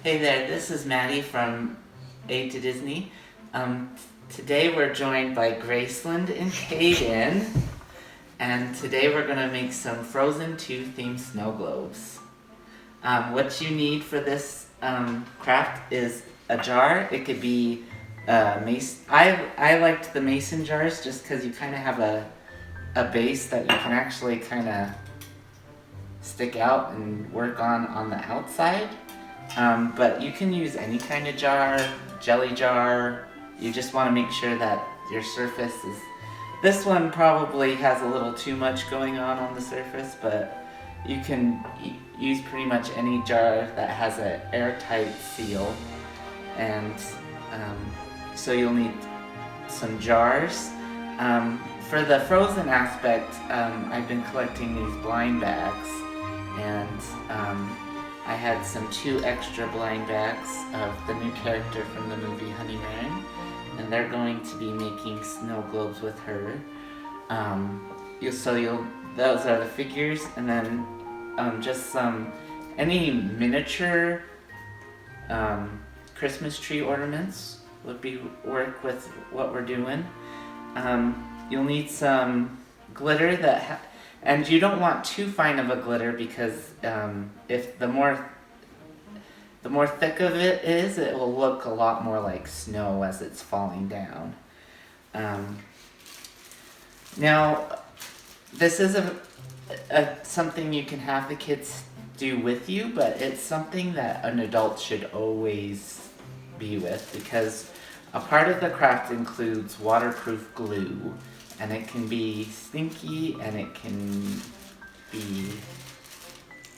Hey there, this is Matty from A to Disney. Today we're joined by Graceland and Kaden, and today we're going to make some Frozen 2 themed snow globes. What you need for this craft is a jar. It could be mason. I liked the mason jars just because you kind of have a base that you can actually kind of stick out and work on the outside. But you can use any kind of jar, jelly jar. You just want to make sure that your surface is... This one probably has a little too much going on the surface, but you can use pretty much any jar that has an airtight seal. And so you'll need some jars. For the frozen aspect, I've been collecting these blind bags, and I had some 2 extra blind bags of the new character from the movie Honey Marin, and they're going to be making snow globes with her. Those are the figures, and then just any miniature Christmas tree ornaments would work with what we're doing. You'll need some glitter and you don't want too fine of a glitter because if the more thick of it is, it will look a lot more like snow as it's falling down. Now, this is something you can have the kids do with you, but it's something that an adult should always be with because a part of the craft includes waterproof glue. And it can be stinky, and it can be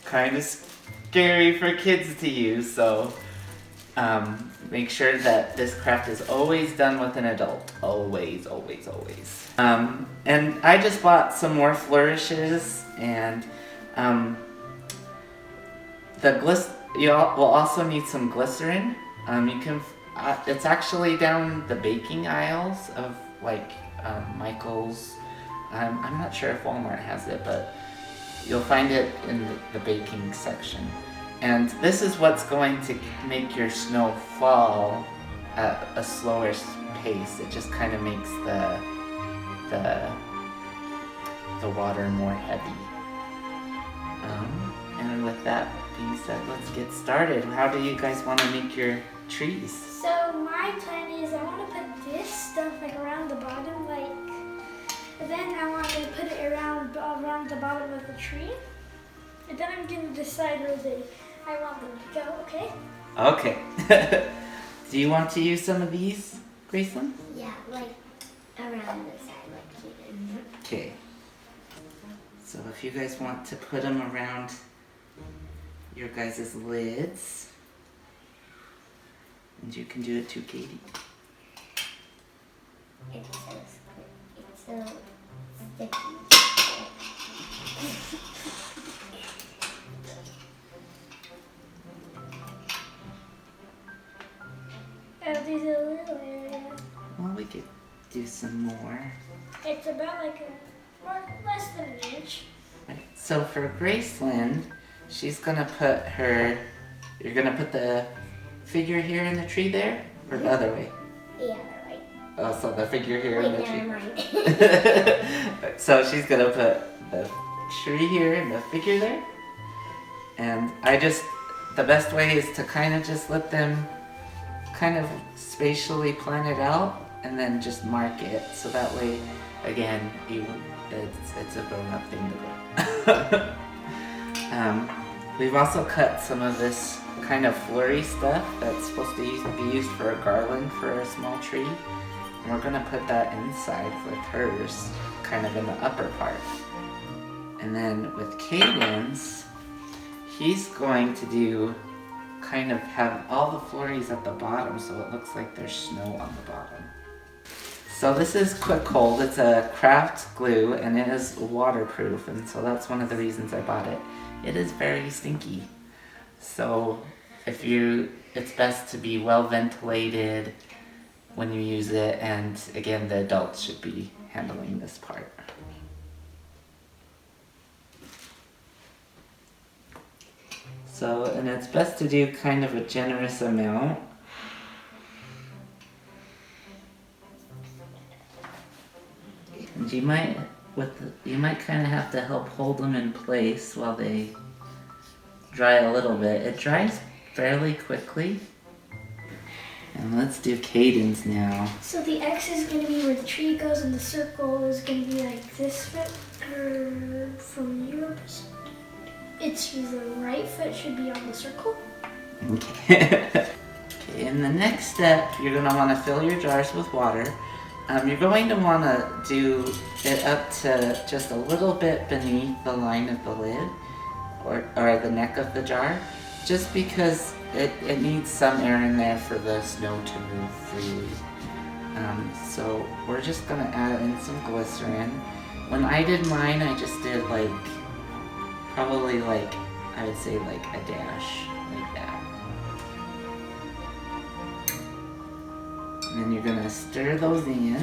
kind of scary for kids to use, so make sure that this craft is always done with an adult. Always, always, always. And I just bought some more flourishes, and you will also need some glycerin. It's actually down the baking aisles of Michael's. I'm not sure if Walmart has it, but you'll find it in the baking section. And this is what's going to make your snow fall at a slower pace. It just kind of makes the water more heavy. And with that being said, let's get started. How do you guys want to make your trees? So my plan is I want to put this stuff around the bottom, then I want to put it around the bottom of the tree. And then I'm going to decide where I want them to go, okay? Okay. Do you want to use some of these, Graceland? Yeah, around the side, here. Okay. So if you guys want to put them around your guys' lids, and you can do it too, Katie. It's so sticky. Oh, these are a little area. Well, we could do some more. It's about less than an inch. Right. So for Graceland, she's gonna you're gonna put the figure here in the tree there, or the other way? Yeah, right. Oh, so the figure here in the tree. Never mind. So she's gonna put the tree here and the figure there. And the best way is to kind of just let them kind of spatially plan it out and then just mark it. So that way, again, it's a grown-up thing to do. We've also cut some of this kind of flurry stuff that's supposed to be used for a garland for a small tree. And we're gonna put that inside with hers, kind of in the upper part. And then with Caden's, he's going to have all the flurries at the bottom so it looks like there's snow on the bottom. So this is Quick Hold. It's a craft glue and it is waterproof, and so that's one of the reasons I bought it. It is very stinky. So it's best to be well ventilated when you use it, and again, the adults should be handling this part. So, and it's best to do kind of a generous amount. And you might kind of have to help hold them in place while they dry a little bit. It dries fairly quickly. And let's do Caden's now. So the X is going to be where the tree goes, and the circle is going to be like this foot. From your perspective, it's the right foot should be on the circle. Okay. Okay, in the next step, you're going to want to fill your jars with water. You're going to want to do it up to just a little bit beneath the line of the lid or the neck of the jar, just because it needs some air in there for the snow to move freely. So we're just going to add in some glycerin. When I did mine, I just did probably I would say like a dash, like that. And then you're gonna stir those in.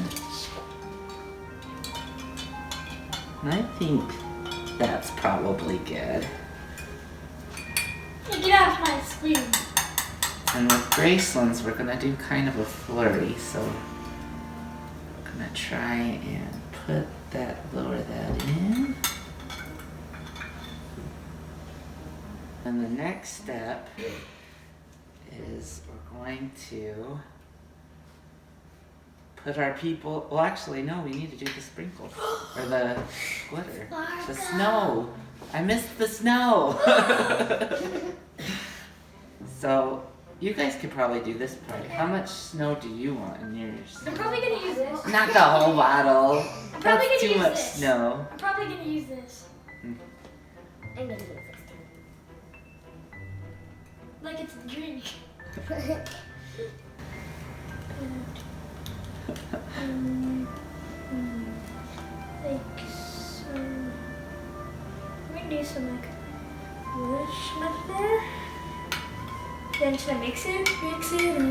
And I think that's probably good. Hey, get off my screen. And with Graceland's, we're gonna do kind of a flurry, so we're gonna try and lower that in. And the next step is we're going to put our people, well actually no, we need to do the sprinkle, or the glitter. The snow. I missed the snow. So, you guys could probably do this part. Okay. How much snow do you want in yours? I'm probably going to use this. Not the whole bottle. I'm probably That's gonna too use much this. snow. I'm probably going to use this. I'm gonna use this Like it's a drink. Like some. We can do some stuff there. Then should I mix it?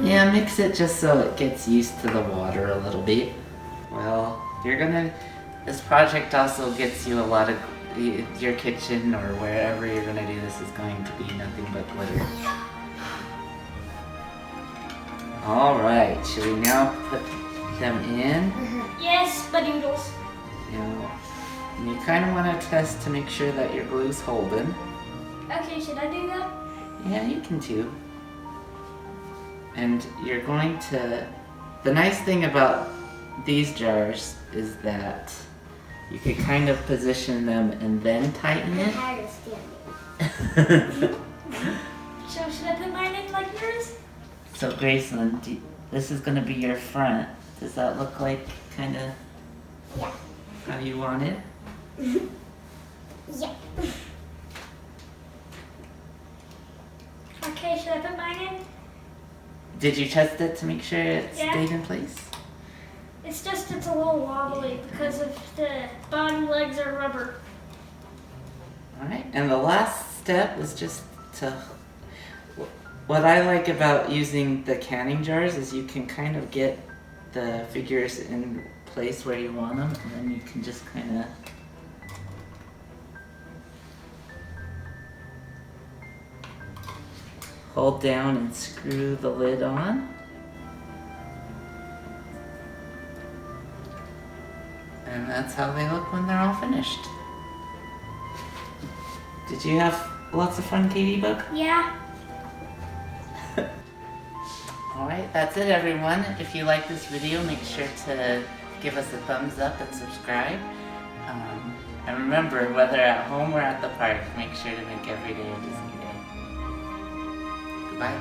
Yeah, mix it just so it gets used to the water a little bit. Well, this project also gets you a lot of, your kitchen or wherever you're gonna do this is going to be nothing but glitter. Alright, should we now put them in? Yes, but noodles. And you kind of want to test to make sure that your glue's holding. Okay, should I do that? Yeah, you can too. And you're going to, the nice thing about these jars is that you could kind of position them and then tighten it. tired of standing. So should I put mine in like yours? So Graceland, this is going to be your front. Does that look like kind of Yeah. how you want it? Yeah. Okay, should I put mine in? Did you test it to make sure it Yeah. stayed in place? It's a little wobbly because of the bottom legs are rubber. Alright, and the last step is just to, what I like about using the canning jars is you can kind of get the figures in place where you want them, and then you can just kind of hold down and screw the lid on. And that's how they look when they're all finished. Did you have lots of fun, Katie Bug? Yeah. Alright, that's it everyone. If you like this video, make sure to give us a thumbs up and subscribe. And remember, whether at home or at the park, make sure to make every day a Disney day. Goodbye.